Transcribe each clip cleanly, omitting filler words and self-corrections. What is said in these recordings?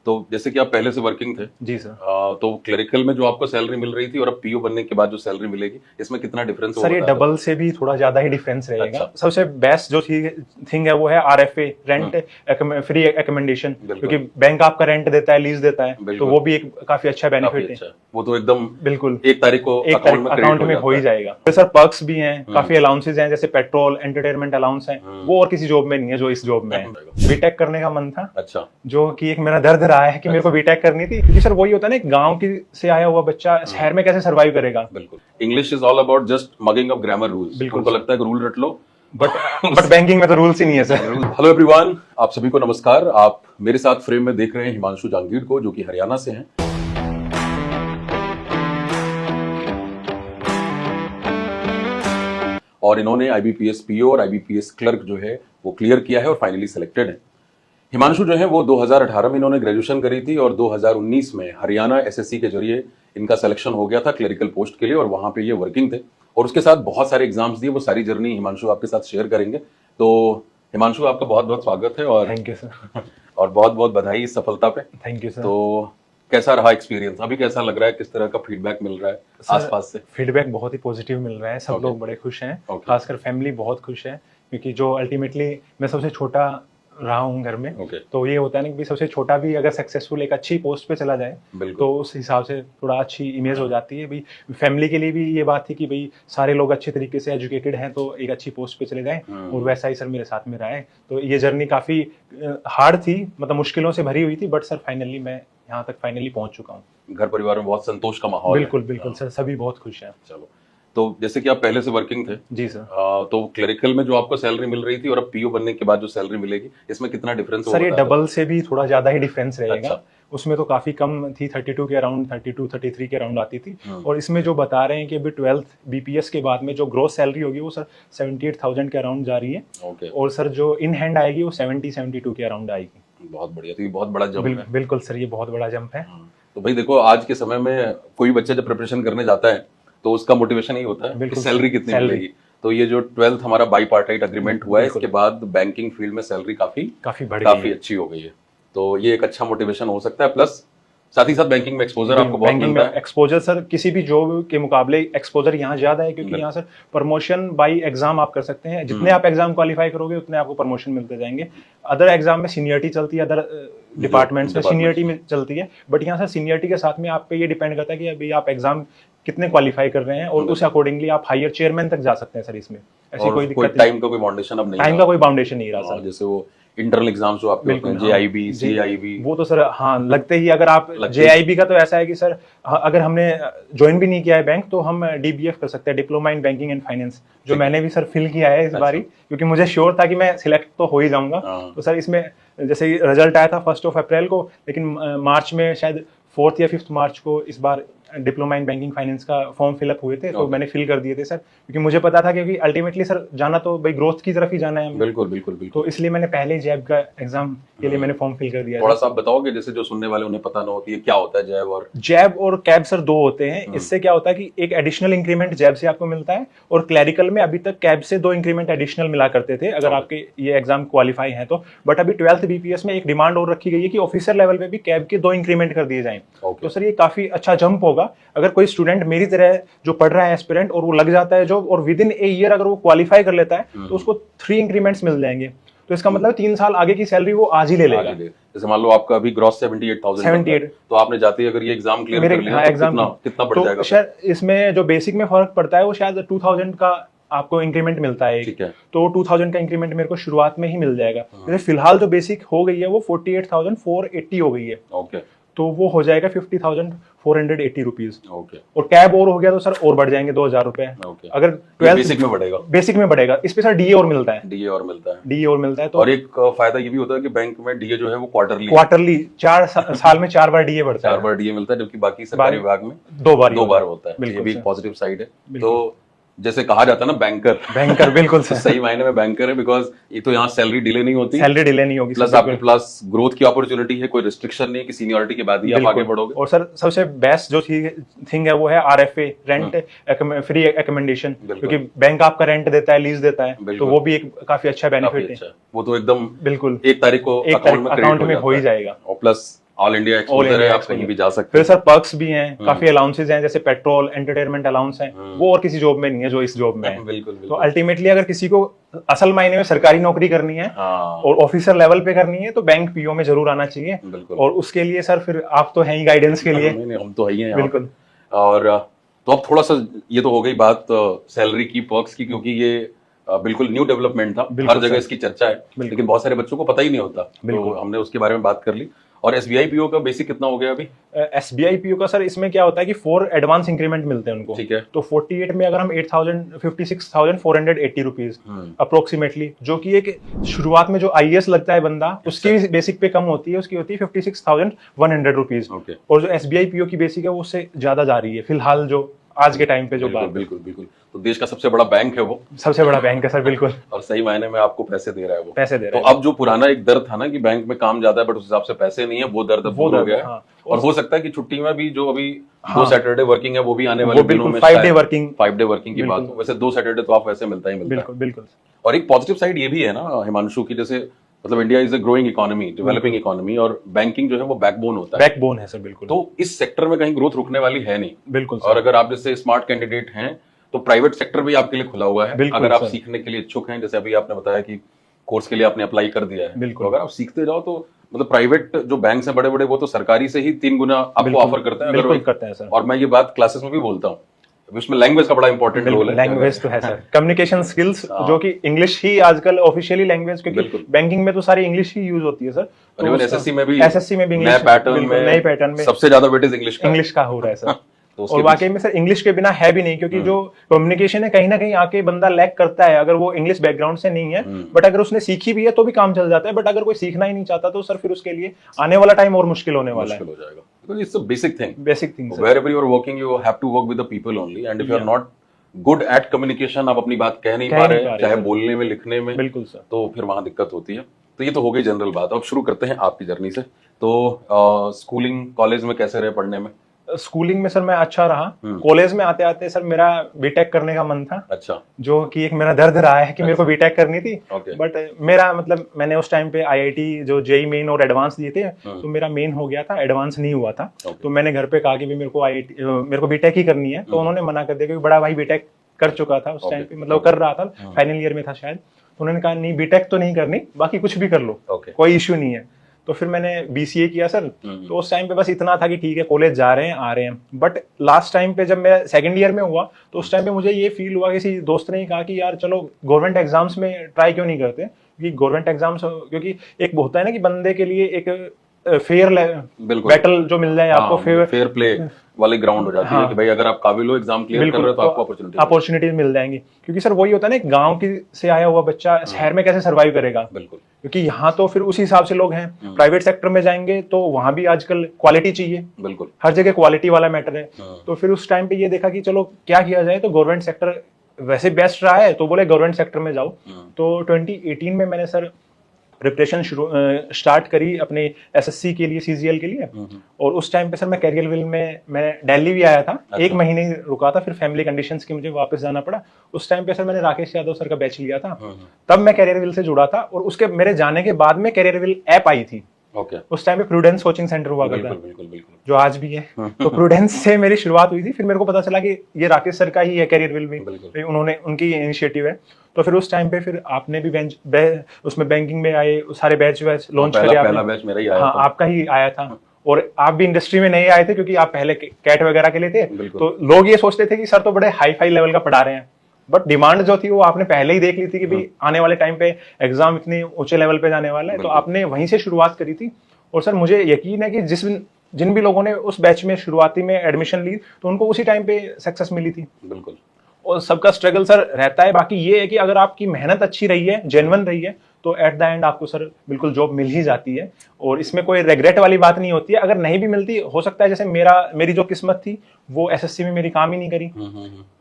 तो जैसे कि आप पहले से वर्किंग थे जी सर। तो क्लरिकल में जो आपको सैलरी मिल रही थी और अब पीओ बनने के बाद जो सैलरी मिलेगी इसमें कितना डिफरेंस सर ये डबल से भी थोड़ा ज्यादा ही डिफरेंस रहेगा। अच्छा। सबसे बेस्ट जो थिंग है वो है आरएफए, रेंट फ्री एकोमोडेशन, क्योंकि बैंक आपका रेंट देता है, लीज देता है, तो वो भी एक काफी अच्छा बेनिफिट है। वो तो एकदम बिल्कुल एक तारीख को अकाउंट में हो ही जाएगा। तो सर पर्क्स भी हैं, काफी अलाउंसेज हैं, जैसे पेट्रोल, एंटरटेनमेंट अलाउंस है, वो और किसी जॉब में नहीं है जो इस जॉब में है। बीटेक करने का मन था, अच्छा, जो कि एक मेरा दर्द रहा है कि मेरे को बीटेक करनी थी, क्योंकि सर वही होता है ना, एक गांव की से आया हुआ बच्चा शहर में कैसे सर्वाइव करेगा। बिल्कुल। English is all about just mugging up grammar rules. बिल्कुल। उनको लगता है कि रूल रट लो, बट बैंकिंग में तो रूल्स ही नहीं है सर। हेलो एवरीवन, आप सभी को नमस्कार। आप मेरे साथ फ्रेम में देख रहे हैं हिमांशु जहांगीर को, जो कि हरियाणा से हैं। और इन्होंने आईबीपीएस पीओ और आईबीपीएस क्लर्क जो है वो क्लियर किया है और फाइनली सिलेक्टेड है। हिमांशु जो है वो 2018 में इन्होंने ग्रेजुएशन करी थी और 2019 में हरियाणा एसएससी के जरिए इनका सिलेक्शन हो गया था क्लरिकल पोस्ट के लिए, और वहां पे ये वर्किंग थे और उसके साथ बहुत सारे एग्जाम्स दिए। वो सारी जर्नी हिमांशु आपके साथ शेयर करेंगे। तो हिमांशु, आपका बहुत बहुत स्वागत है और थैंक यू सर। और बहुत बहुत बधाई इस सफलता पे। Thank you sir. तो कैसा रहा एक्सपीरियंस, अभी कैसा लग रहा है, किस तरह का फीडबैक मिल रहा है आसपास से? फीडबैक बहुत ही पॉजिटिव मिल रहा है, सब लोग बड़े खुश हैं, खासकर फैमिली बहुत खुश है, क्योंकि जो अल्टीमेटली मैं सबसे छोटा रहा हूँ घर में। तो ये होता है ना कि सबसे छोटा भी अगर सक्सेसफुल एक अच्छी पोस्ट पे चला जाए तो उस हिसाब से थोड़ा अच्छी इमेज हो जाती है। भाई फैमिली के लिए भी ये बात थी कि भाई सारे लोग अच्छे तरीके से एजुकेटेड हैं तो एक अच्छी पोस्ट पे चले जाएं, और वैसा ही सर मेरे साथ में रहा है। तो ये जर्नी काफी हार्ड थी, मतलब मुश्किलों से भरी हुई थी, बट सर फाइनली मैं यहाँ तक फाइनली पहुंच चुका हूँ। घर परिवार में बहुत संतोष का माहौल है। बिल्कुल सर, सभी बहुत खुश हैं। चलो, तो जैसे कि आप पहले से वर्किंग थे जी सर, तो क्लरिकल में जो आपको सैलरी मिल रही थी और अब पीओ बनने के बाद जो सैलरी मिलेगी इसमें कितना डिफरेंस? सर ये डबल से भी थोड़ा ज्यादा ही डिफरेंस रहेगा। अच्छा। उसमें तो काफी कम थी, 32 के अराउंड, 32-33 के अराउंड आती थी, और इसमें जो बता रहे हैं कि अभी 12th बीपीएस के बाद में जो ग्रोस सैलरी होगी वो सर 78,000 के अराउंड जा रही है। और सर जो इन हैंड आएगी वो 70-72 के अराउंड आएगी। बहुत बढ़िया, तो ये बहुत बड़ा जंप है। बिल्कुल सर, ये बहुत बड़ा जंप है। तो भाई देखो, आज के समय में कोई बच्चा जब प्रिपरेशन करने जाता है तो उसका मोटिवेशन ही होता है कि सैलरी कितनी मिलेगी। तो ये जो 12th हमारा बाई पार्टाइट एग्रीमेंट हुआ है, इसके बाद बैंकिंग फील्ड में सैलरी काफी अच्छी हो गई है। तो ये एक अच्छा मोटिवेशन हो सकता है। प्लस साथ ही साथ बैंकिंग में एक्सपोजर आपको बहुत मिलता है। एक्सपोजर सर किसी भी जॉब के मुकाबले एक्सपोजर यहाँ ज्यादा है, क्योंकि यहाँ सर प्रमोशन बाई एग्जाम आप कर सकते हैं। जितने आप एग्जाम क्वालिफाई करोगे उतने आपको प्रमोशन मिलते जाएंगे। अदर एग्जाम में सीनियरिटी चलती है, अदर डिपार्टमेंट्स में सीनियरिटी में चलती है, बट यहाँ सर सीनियरिटी के साथ में आप पे ये डिपेंड करता है कि अभी आप एग्जाम कितने क्वालिफाई कर रहे हैं, और उस अकॉर्डिंगली आप हायर चेयरमैन तक जा सकते हैं सर। इसमें ऐसी कोई दिक्कत, टाइम का कोई फाउंडेशन अब नहीं, टाइम का कोई फाउंडेशन नहीं रहा सर। जैसे वो इंटरनल एग्जाम्स जो आपके होते हैं, जेआईबी, सीआईबी, वो तो सर हाँ लगते ही, अगर आप जेआईबी का तो ऐसा है कि सर अगर हमने ज्वाइन भी नहीं किया है बैंक तो हम डीबीएफ कर सकते हैं, diploma in banking and finance, जो मैंने भी सर फिल किया है इस बारी, क्योंकि मुझे श्योर था कि मैं सिलेक्ट तो हो ही जाऊंगा। तो सर इसमें जैसे रिजल्ट आया था 1 अप्रैल को, लेकिन मार्च में शायद 4 या 5 मार्च को इस बार डिप्लोमा इन बैंकिंग फाइनेंस का फॉर्म फिलअप हुए थे, तो मैंने फिल कर दिए थे सर, क्योंकि मुझे पता था क्योंकि अल्टीमेटली सर जाना तो भाई ग्रोथ की तरफ ही जाना है। बिल्कुल। तो इसलिए मैंने पहले जैब का एग्जाम के लिए मैंने फॉर्म फिल कर दिया। थोड़ा सा आप बताओगे, जैसे जो सुनने वाले उन्हें पता ना होती है, क्या होता है जैब और कैब सर दो होते हैं। इससे क्या होता है कि एक एडिशनल इंक्रीमेंट जैब से आपको मिलता है, और क्लैरिकल में अभी तक कैब से 2 इंक्रीमेंट एडिशनल मिला करते थे अगर आपके ये एग्जाम क्वालिफाई है तो। बट अभी 12th बीपीएस में एक डिमांड और रखी गई है कि ऑफिसर लेवल पे भी कैब के 2 इंक्रीमेंट कर दिए जाएं। तो सर ये काफी अच्छा जंप होगा। अगर कोई स्टूडेंट मेरी तरह जो पढ़ रहा है एस्पिरेंट, और वो लग जाता है जॉब, और विद इन ए ईयर अगर वो क्वालिफाई कर लेता है तो उसको 3 इंक्रीमेंट्स मिल जाएंगे। तो इसका मतलब 3 साल आगे की सैलरी वो आज ही ले लेगा। जैसे मान लो आपका अभी ग्रॉस 78,000, तो आपने जाते ही अगर ये एग्जाम क्लियर कर लिया तो कितना बढ़ जाएगा? शायद इसमें जो बेसिक में फर्क पड़ता है वो शायद 2000 का आपको इंक्रीमेंट मिलता है। ठीक है, तो 2000 का इंक्रीमेंट मेरे को शुरुआत में ही मिल जाएगा। जैसे फिलहाल जो बेसिक हो गई है वो 48,480 हो गई है। ओके, तो वो हो जाएगा 50,480 रुपीज। और कैब और हो गया तो सर और बढ़ जाएंगे 2,000 रुपए। अगर 12 बेसिक में बढ़ेगा। इस पे सर डीए और मिलता है। तो और एक फायदा ये भी होता है कि बैंक में डीए जो है वो क्वार्टरली 4 साल में 4 बार डीए बढ़ता है। 4 बार डीए मिलता है, जबकि बाकी सरकारी विभाग में 2 बार होता है। ये भी एक पॉजिटिव साइड है। तो जैसे कहा जाता है ना, बैंकर बिल्कुल सही मायने में बैंकर है, बिकॉज ये तो यहाँ सैलरी डिले नहीं होगी, प्लस आपके पास ग्रोथ की अपॉर्चुनिटी है, कोई रिस्ट्रिक्शन नहीं है कि सीनियरिटी के बाद ही आप आगे बढ़ोगे। और सर सबसे बेस्ट जो थिंग है वो है आरएफए, रेंट फ्री एकोमोडेशन, क्योंकि बैंक आपका रेंट देता है, लीज देता है, तो वो भी एक काफी अच्छा बेनिफिट है। वो तो एकदम बिल्कुल एक तारीख को अकाउंट में हो ही जाएगा। और प्लस ऑल इंडिया एक्सपोजर है, आप कहीं भी जा सकते फिर हैं। सर पर्क्स भी हैं, काफी अलाउंसेज हैं, जैसे पेट्रोल, एंटरटेनमेंट अलाउंस हैं, वो और किसी जॉब में नहीं है जो इस जॉब में है। बिल्कुल तो बिल्कुल। अल्टीमेटली अगर किसी को असल मायने में सरकारी नौकरी करनी है हाँ और ऑफिसर लेवल पे करनी है तो बैंक पीओ में जरूर आना चाहिए। बिल्कुल। और उसके लिए सर फिर आप तो हैं ही गाइडेंस के लिए। नहीं नहीं, हम तो है ही हैं यहाँ पे। बिल्कुल। और तो अब थोड़ा सा ये तो हो गई बात सैलरी की, पर्क्स की, क्योंकि ये बिल्कुल न्यू डेवलपमेंट था, बिल्कुल हर जगह सर। इसकी चर्चा है, लेकिन बहुत सारे बच्चों को पता ही नहीं होता, तो हमने उसके बारे में बात कर ली। और एसबीआई पीओ का बेसिक कितना हो गया अभी? एसबीआई पीओ का सर इसमें क्या होता है कि 4 एडवांस इंक्रीमेंट मिलते हैं उनको। ठीक है। तो 48 में अगर हम 56,480 रुपीज अप्रोक्सीमेटली, जो कि एक शुरुआत में जो आईएएस लगता है बंदा उसकी बेसिक पे कम होती है, उसकी होती है 56,100 रुपीज। ओके। और जो एसबीआई पीओ की बेसिक है वो उससे ज्यादा जा रही है फिलहाल, जो आज के टाइम पे जो बिल्कुल बात। बिल्कुल बिल्कुल। तो देश का सबसे बड़ा बैंक है वो, सबसे बड़ा बैंक है सर, बिल्कुल और सही मायने में आपको पैसे दे रहा है वो। पैसे दे तो रहे हैं। अब जो पुराना एक दर्द था ना कि बैंक में काम ज्यादा है बट उस हिसाब से पैसे नहीं है, वो दर्द अब दूर हो गया है। हाँ। और हो सकता है कि छुट्टी में भी जो अभी 2 सैटरडे वर्किंग है वो भी आने वाले वो दिनों बिल्कुल में 5 डे वर्किंग। 5 डे वर्किंग की बात हो। वैसे 2 सैटरडे तो आप वैसे मिलता ही मिलता है। बिल्कुल बिल्कुल। और एक पॉजिटिव साइड ये भी है ना हिमांशु की, जैसे मतलब India is a growing economy, developing economy, और बैंकिंग जो है वो बैकबोन होता है। बैकबोन है सर, बिल्कुल। तो इस सेक्टर में कहीं ग्रोथ रुकने वाली है नहीं। बिल्कुल और अगर आप जैसे स्मार्ट कैंडिडेट हैं तो प्राइवेट सेक्टर भी आपके लिए खुला हुआ है। बिल्कुल अगर आप सर। सीखने के लिए इच्छुक हैं, जैसे अभी आपने बताया कि कोर्स के लिए आपने अप्लाई कर दिया है, बिल्कुल। तो अगर आप सीखते जाओ तो मतलब प्राइवेट जो बैंक हैं बड़े बड़े, वो तो सरकारी से ही 3 गुना आपको ऑफर करते हैं। अगर बिल्कुल वो- करते हैं सर। और मैं ये बात क्लासेस में भी बोलता हूँ, उसमें लैंग्वेज का बड़ा इंपॉर्टेंट रोल है। लैंग्वेज तो है सर, कम्युनिकेशन स्किल्स, जो कि इंग्लिश ही आजकल ऑफिशियली लैंग्वेज, क्योंकि बिल्कुल। बैंकिंग में तो सारी इंग्लिश ही यूज होती है सर। और इवन एसएससी में भी नए नए पैटर्न में सबसे ज्यादा वेटेज इंग्लिश का है। इंग्लिश का हो रहा है सर। तो उसके और वाकई में सर इंग्लिश के बिना है भी नहीं, क्योंकि जो कम्युनिकेशन है कहीं ना कहीं आके बंदा लैक करता है अगर वो इंग्लिश बैकग्राउंड से नहीं है। बट अगर उसने सीखी भी है तो भी काम चल जाता है, बट अगर कोई सीखना ही नहीं चाहता तो सर फिर उसके लिए आने वाला टाइम और मुश्किल होने वाला है। मुश्किल हो जाएगा, because it's a basic thing. Basic thing sir. Wherever you are working, you have to work with the people only, and if you are not good at communication, आप अपनी बात कह नहीं पा रहे, चाहे बोलने में, लिखने में, बिल्कुल सर। तो फिर वहां दिक्कत होती है। तो ये तो हो गई जनरल बात। अब शुरू करते हैं आपकी जर्नी से। तो स्कूलिंग कॉलेज में कैसे रहे पढ़ने में? स्कूलिंग में सर मैं अच्छा रहा। कॉलेज में आते आते सर मेरा बीटेक करने का मन था, अच्छा। जो कि एक मेरा दर्द रहा है कि मेरे को बीटेक करनी थी। Okay. बट मेरा मतलब मैंने उस टाइम पे आईआईटी जो जेई मेन और एडवांस दिए थे, तो मेरा मेन हो गया था, एडवांस नहीं हुआ था। Okay. तो मैंने घर पे कहा कि भी मेरे को बीटेक ही करनी है। तो उन्होंने मना कर दिया, क्योंकि बड़ा भाई बीटेक कर चुका था उस टाइम पे, मतलब कर रहा था, फाइनल ईयर में था शायद। तो उन्होंने कहा नहीं, बीटेक तो नहीं करनी, बाकी कुछ भी कर लो, Okay. कोई इश्यू नहीं है। तो फिर मैंने बीसीए किया सर। तो उस टाइम पे बस इतना था कि ठीक है कॉलेज जा रहे हैं, आ रहे हैं। बट लास्ट टाइम पे जब मैं सेकंड ईयर में हुआ तो उस टाइम पे मुझे ये फील हुआ, किसी दोस्त ने कहा कि यार चलो गवर्नमेंट एग्जाम्स में ट्राई क्यों नहीं करते, क्योंकि गवर्नमेंट एग्जाम्स, क्योंकि एक होता है ना कि बंदे के लिए एक फेयर बिल्कुल। बैटल जो मिल जाए आपको, फेयर प्ले वाली ग्राउंड हो जाती है कि भाई अगर आप काबिल हो, एग्जाम क्लियर कर रहे हो, तो आपको अपॉर्चुनिटीज मिल जाएंगी। क्योंकि सर वही होता है ना, एक गांव की से आया हुआ बच्चा शहर में कैसे सर्वाइव करेगा। बिल्कुल। क्योंकि यहाँ तो फिर उस हिसाब से लोग हैं। प्राइवेट सेक्टर में जाएंगे तो वहां भी आजकल क्वालिटी चाहिए, बिल्कुल हर जगह क्वालिटी वाला मैटर है। तो फिर उस टाइम पे ये देखा कि चलो क्या किया जाए, तो गवर्नमेंट सेक्टर वैसे बेस्ट रहा है, तो बोले गवर्नमेंट सेक्टर में जाओ। तो 2018 में मैंने सर प्रिपरेशन स्टार्ट करी अपने एसएससी के लिए, सीजीएल के लिए। और उस टाइम पे सर मैं कैरियरविल में, मैं दिल्ली भी आया था। अच्छा। 1 महीने रुका था, फिर फैमिली कंडीशंस की मुझे वापस जाना पड़ा। उस टाइम पे सर मैंने राकेश यादव सर का बैच लिया था, तब मैं कैरियरविल से जुड़ा था। और उसके मेरे जाने के बाद में कैरियरविल ऐप आई थी। ओके। उस टाइम पे प्रूडेंस कोचिंग सेंटर हुआ करता, बिल्कुल बिल्कुल बिल्कुल, जो आज भी है। तो प्रूडेंस से मेरी शुरुआत हुई थी। फिर मेरे को पता चला कि ये राकेश सर का ही है कैरियरविल भी, उन्होंने उनकी इनिशिएटिव है। तो फिर उस टाइम पे फिर आपने भी उसमें बैंकिंग में आए, सारे बैच लॉन्च करे आपने। पहला बैच मेरा ही आया हाँ, था। आपका ही आया था। और आप भी इंडस्ट्री में नहीं आए थे, क्योंकि आप पहले कैट वगैरह के लिए थे। तो लोग ये सोचते थे कि सर तो बड़े हाई फाई लेवल का पढ़ा रहे हैं, बट डिमांड जो थी वो आपने पहले ही देख ली थी कि भाई आने वाले टाइम पे एग्जाम इतने ऊंचे लेवल पे जाने वाला है। तो आपने वहीं से शुरुआत करी थी। और सर मुझे यकीन है कि जिन भी लोगों ने उस बैच में शुरुआती में एडमिशन ली, तो उनको उसी टाइम पे सक्सेस मिली थी। बिल्कुल। और सबका स्ट्रगल सर रहता है। बाकी ये है कि अगर आपकी मेहनत अच्छी रही है, जेन्युइन रही है, तो एट द एंड आपको सर बिल्कुल जॉब मिल ही जाती है। और इसमें कोई रिग्रेट वाली बात नहीं होती है। अगर नहीं भी मिलती, हो सकता है जैसे मेरी जो किस्मत थी वो एसएससी में मेरी काम ही नहीं करी।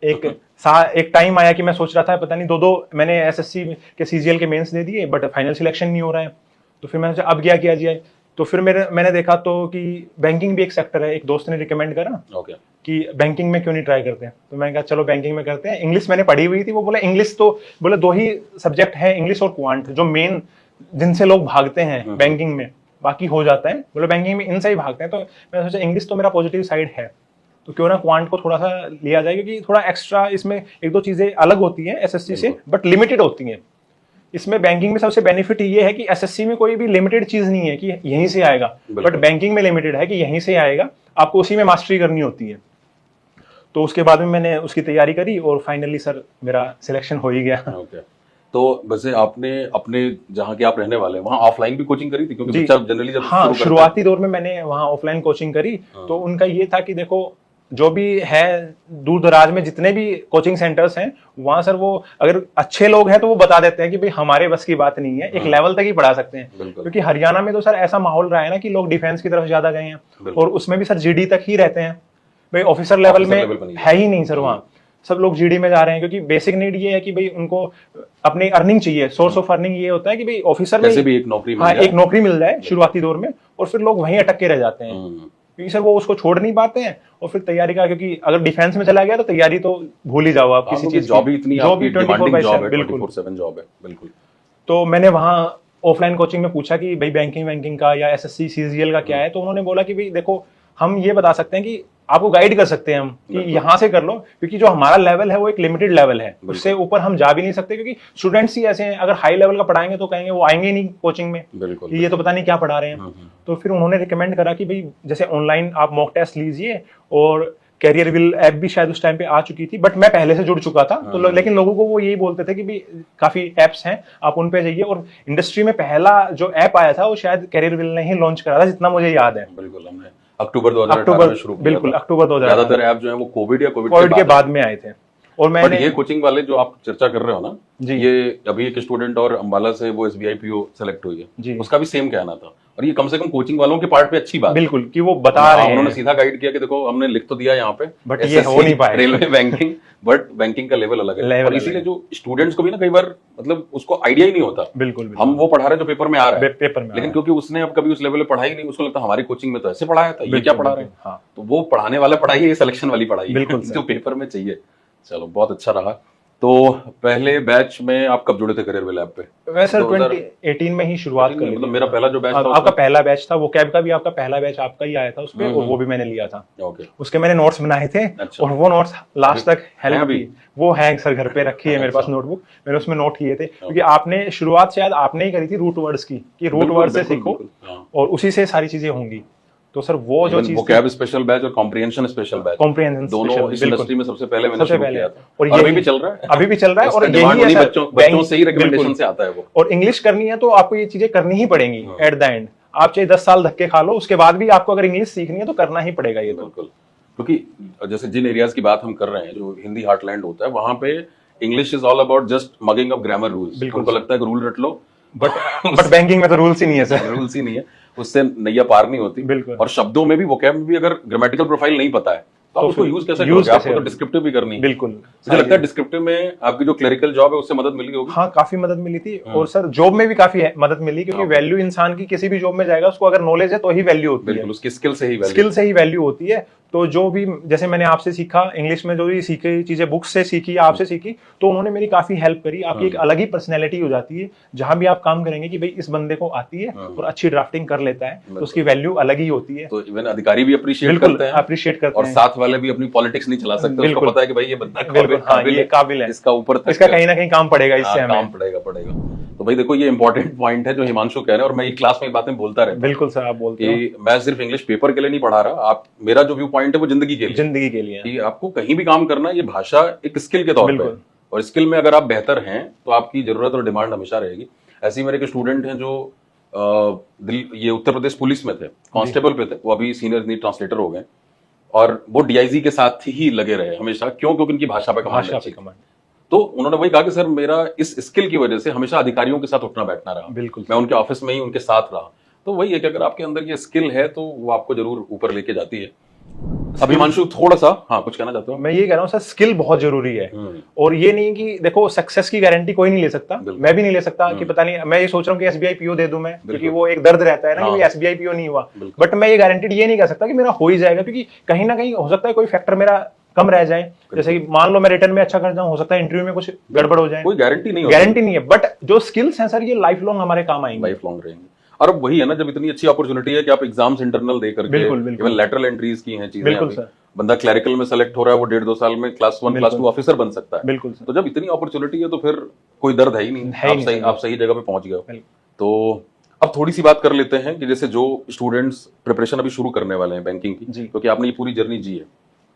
एक टाइम आया कि मैं सोच रहा था पता नहीं, दो मैंने एसएससी के सीजीएल के मेंस दे दिए, बट फाइनल सिलेक्शन नहीं हो रहा है। तो फिर मैंने अब क्या किया जाए। तो फिर मैंने देखा तो कि बैंकिंग भी एक सेक्टर है। एक दोस्त ने रिकमेंड करा कि बैंकिंग में क्यों नहीं ट्राई करते हैं। तो मैंने कहा चलो बैंकिंग में करते हैं। इंग्लिश मैंने पढ़ी हुई थी, वो बोला इंग्लिश तो, बोले 2 ही सब्जेक्ट है, इंग्लिश और क्वांट, जो मेन जिनसे लोग भागते हैं बैंकिंग में, बाकी हो जाता है, मतलब बैंकिंग में इनसे ही भागते हैं। तो मैंने सोचा इंग्लिश तो मेरा पॉजिटिव साइड है, तो क्यों ना क्वांट को थोड़ा सा लिया जाए, क्योंकि थोड़ा एक्स्ट्रा इसमें एक दो चीजें अलग होती हैं एसएससी से, बट लिमिटेड होती हैं। इसमें बैंकिंग में सबसे बेनिफिट ये है कि एसएससी में कोई भी लिमिटेड चीज नहीं है कि यहीं से आएगा, बट बैंकिंग में लिमिटेड है कि यहीं से आएगा, आपको उसी में मास्टरी करनी होती है। तो उसके बाद में मैंने उसकी तैयारी करी और फाइनली सर मेरा सिलेक्शन हो ही गया। ओके। तो वैसे आपने अपने जहाँ के आप रहने वाले हैं वहाँ ऑफलाइन भी कोचिंग करी थी, क्योंकि जी। बच्चा जनरली जब हाँ, शुरू करता है- शुरुआती दौर में मैंने वहाँ ऑफलाइन कोचिंग करी। तो उनका ये था कि देखो जो भी है दूर दराज में जितने भी कोचिंग सेंटर्स हैं, वहाँ सर वो अगर अच्छे लोग हैं तो वो बता देते हैं कि भाई हमारे बस की बात नहीं है, एक लेवल तक ही पढ़ा सकते हैं। बिल्कुल। क्योंकि हरियाणा में तो सर ऐसा माहौल रहा है ना कि लोग डिफेंस की तरफ ज्यादा गए हैं, बिल्कुल। और उसमें भी सर जीडी तक ही रहते हैं, भाई ऑफिसर लेवल ऑफिसर लेवल पे में नहीं है ही नहीं सर। वहाँ सब लोग जीडी में जा रहे हैं, क्योंकि बेसिक नीड ये है कि भाई उनको अपनी अर्निंग चाहिए, सोर्स ऑफ अर्निंग ये होता है कि भाई ऑफिसर में कैसे भी एक नौकरी मिल हाँ जाए। एक नौकरी मिल जाए शुरुआती दौर में, और फिर लोग वहीं अटक के रह जाते हैं, क्योंकि सर वो उसको छोड़ नहीं पाते हैं। और फिर तैयारी का, क्योंकि अगर डिफेंस में चला गया तो तैयारी तो भूल ही जाओ आप, किसी चीज जॉब ही इतनी जॉब भी 24/7 जॉब है, बिल्कुल। 24/7 जॉब है, बिल्कुल। तो मैंने वहाँ ऑफलाइन कोचिंग में पूछा कि भाई बैंकिंग का या एसएससी सीजीएल का क्या है, तो उन्होंने बोला कि भाई देखो हम ये बता सकते हैं कि आपको गाइड कर सकते हैं हम कि यहाँ से कर लो, क्योंकि जो हमारा लेवल है वो एक लिमिटेड लेवल है, उससे ऊपर हम जा भी नहीं सकते, क्योंकि स्टूडेंट्स ही ऐसे हैं, अगर हाई लेवल का पढ़ाएंगे तो कहेंगे वो आएंगे नहीं कोचिंग में, बिल्कुल। ये तो पता नहीं क्या पढ़ा रहे हैं। तो फिर उन्होंने रिकमेंड करा कि भाई जैसे ऑनलाइन आप मॉक टेस्ट लीजिए, और कैरियर विल ऐप भी शायद उस टाइम पे आ चुकी थी, बट मैं पहले से जुड़ चुका था। तो लेकिन लोगों को वो यही बोलते थे कि भाई काफी एप्स हैं, आप उन पे जाइए। और इंडस्ट्री में पहला जो ऐप आया था वो शायद कैरियर विल ने ही लॉन्च करा था, जितना मुझे याद है। बिल्कुल, हमने अक्टूबर 2018 में शुरू किया बिल्कुल था। अक्टूबर 2018 ज्यादातर ऐप जो है वो कोविड के बाद में आए थे। और बट मैंने ये कोचिंग वाले जो आप चर्चा कर रहे हो ना जी। ये अभी एक स्टूडेंट और अंबाला से वो एसबीआई पीओ सेलेक्ट हुई जी। है, उसका भी सेम कहना था। और ये कम से कम कोचिंग वालों के पार्ट पे अच्छी बात है। बिल्कुल कि वो बता रहे हैं, उन्होंने सीधा गाइड किया कि देखो हमने लिख तो दिया यहाँ पे बट ये हो नहीं पाएगा। रेलवे बैंकिंग, बट बैंकिंग का लेवल अलग है, और इसीलिए जो स्टूडेंट्स को भी ना कई बार मतलब उसको आइडिया ही नहीं होता। बिल्कुल हम वो पढ़ा रहे जो पेपर में आ रहा है, पेपर में, लेकिन क्योंकि उसने अब कभी उस लेवल पे पढ़ाई नहीं, उसको लगता हमारी कोचिंग में तो ऐसे पढ़ाया था, ये क्या पढ़ा रहे हैं। हाँ। तो वो पढ़ाने वाला पढ़ाई है, ये सिलेक्शन वाली पढ़ाई है बिल्कुल जो पेपर में चाहिए। चलो बहुत अच्छा रहा। तो पहले बैच में आप कब जुड़े थे करियर विल ऐप पे? मैं सर 2018 में ही शुरुआत कर ली। मतलब मेरा पहला जो बैच था आपका पहला बैच था, वो कैब का भी आपका पहला बैच आपका ही आया था उसपे, और वो भी मैंने लिया था। ओके। उसके मैंने नोट्स बनाए थे, अच्छा। और वो नोट्स लास्ट तक हेल्प अभी? की। वो है सर घर पे रखी है मेरे पास नोटबुक, मैंने उसमें नोट किए थे, क्योंकि आपने शुरुआत शायद आपने ही करी थी रूट वर्ड्स की, कि रूट वर्ड से सीखो और उसी से सारी चीजें होंगी। तो सर वो जो चीज वोकैब स्पेशल बैच और कॉम्प्रिहेंशन स्पेशल बैच, कॉम्प्रिहेंशन दोनों इस इंडस्ट्री में सबसे पहले मैंने सबसे शुरू पहले किया था, और और अभी भी चल रहा है। अभी भी चल रहा है। और यही यही है बच्चों से ही रिकमेंडेशन से आता है वो। और इंग्लिश करनी है तो आपको ये चीजें करनी ही पड़ेंगी एट द एंड। आप चाहे 10 साल धक्के खा लो, उसके बाद भी आपको अगर इंग्लिश सीखनी है तो करना ही पड़ेगा ये तो। बिल्कुल, क्योंकि जैसे जिन एरियाज की बात हम कर रहे हैं जो हिंदी हार्टलैंड होता है, वहां पे English is all about just mugging up grammar rules. उनको लगता है कि रूल रट लो, बट बैंकिंग में तो रूल्स ही नहीं है सर, रूल्स ही नहीं है, उससे नैया पार नहीं होती। बिल्कुल। और शब्दों में भी वोकैब में भी अगर ग्रामेटिकल प्रोफाइल नहीं पता है तो आप उसको यूज कैसे करोगे? आपको तो डिस्क्रिप्टिव भी करनी है। बिल्कुल। मुझे लगता है डिस्क्रिप्टिव में आपकी जो क्लरिकल जॉब है उससे मदद मिली होगी। हाँ, काफी मदद मिली थी। और सर जॉब में भी काफी मदद मिली, क्योंकि वैल्यू इंसान की किसी भी जॉब में जाएगा उसको अगर नॉलेज है तो ही वैल्यू होती है। बिल्कुल, उसकी स्किल से ही वैल्यू होती है। तो जो भी जैसे मैंने आपसे सीखा इंग्लिश में, जो भी सीखी चीजें बुक्स से सीखी, आपसे सीखी, तो उन्होंने मेरी काफी हेल्प करी। आपकी एक अलग ही पर्सनैलिटी हो जाती है जहां भी आप काम करेंगे कि भाई इस बंदे को आती है और अच्छी ड्राफ्टिंग कर लेता है, तो उसकी वैल्यू अलग ही होती है। तो इवन अधिकारी भी अप्रिशिएट करते हैं, और साथ वाले भी अपनी पॉलिटिक्स नहीं चला सकते, उसको पता है कि भाई ये बंदा काबिल है, इसका ऊपर इसका कहीं ना कहीं काम पड़ेगा, इससे हमें काम पड़ेगा। तो भाई देखो ये इंपॉर्टेंट पॉइंट है जो हिमांशु कह रहे हैं, और मैं क्लास में बातें बोलता रहता हूं। बिल्कुल सर, आप बोलते हैं कि मैं सिर्फ इंग्लिश पेपर के लिए नहीं पढ़ा रहा, आप मेरा जो व्यू पॉइंट है वो जिंदगी के लिए कि आपको कहीं भी काम करना है, ये भाषा एक स्किल के तौर पे, और स्किल में अगर आप बेहतर हैं तो आपकी जरूरत और डिमांड हमेशा रहेगी। ऐसे ही मेरे एक स्टूडेंट हैं जो ये उत्तर प्रदेश पुलिस में थे, कांस्टेबल पे थे, वो अभी सीनियर नीट ट्रांसलेटर हो गए, और वो डीआईजी के साथ ही लगे रहे हमेशा। क्यों? क्योंकि उनकी भाषा पे कमांड। तो उन्होंने वही कहा कि सर मेरा इस स्किल की वजह से हमेशा अधिकारियों के साथ उठना बैठना रहा। बिल्कुल, मैं उनके ऑफिस में ही उनके साथ रहा। तो वही है कि अगर आपके अंदर ये स्किल है तो वो आपको जरूर ऊपर लेके जाती है। अभी हिमांशु थोड़ा सा कुछ कहना चाहते हो? मैं ये कह रहा हूँ सर, स्किल बहुत जरूरी है। और ये नहीं कि देखो सक्सेस की गारंटी कोई नहीं ले सकता, मैं भी नहीं ले सकता कि पता नहीं, मैं ये सोच रहा हूँ कि एसबीआई पीओ दे दूं मैं, क्योंकि वो एक दर्द रहता है ना कि एसबीआई पीओ नहीं हुआ। बट मैं ये गारंटी ये नहीं कर सकता कि मेरा हो ही जाएगा, क्योंकि कहीं ना कहीं हो सकता है कोई फैक्टर मेरा कम रह जाए। जैसे कि मान लो मैं रिटर्न में अच्छा कर जाऊं, हो सकता है इंटरव्यू में कुछ गड़बड़ हो जाए, कोई गारंटी नहीं है। बट जो स्किल्स हैं सर ये लाइफ लॉन्ग हमारे काम आएंगे, लाइफ लॉन्ग रहेंगे। और अब वही है ना, जब इतनी अच्छी अपॉर्चुनिटी है कि आप एग्जाम्स इंटरनल दे करके, बिल्कुल, बिल्कुल। इवन लेटरल एंट्रीज की हैं चीजें, बिल्कुल अभी सर। बंदा क्लरिकल में सेलेक्ट हो रहा है, वो 1.5-2 साल में क्लास 1 क्लास 2 ऑफिसर बन सकता है। बिल्कुल सर। तो जब इतनी अपॉर्चुनिटी है तो फिर कोई दर्द है ही नहीं, है ही नहीं सर। आप सही जगह पे पहुंच गए हो। बिल्कुल। तो अब थोड़ी सी बात कर लेते हैं कि जैसे जो स्टूडेंट्स प्रिपरेशन अभी शुरू करने वाले हैं बैंकिंग की, जी। क्योंकि आपने ये पूरी जर्नी जी है,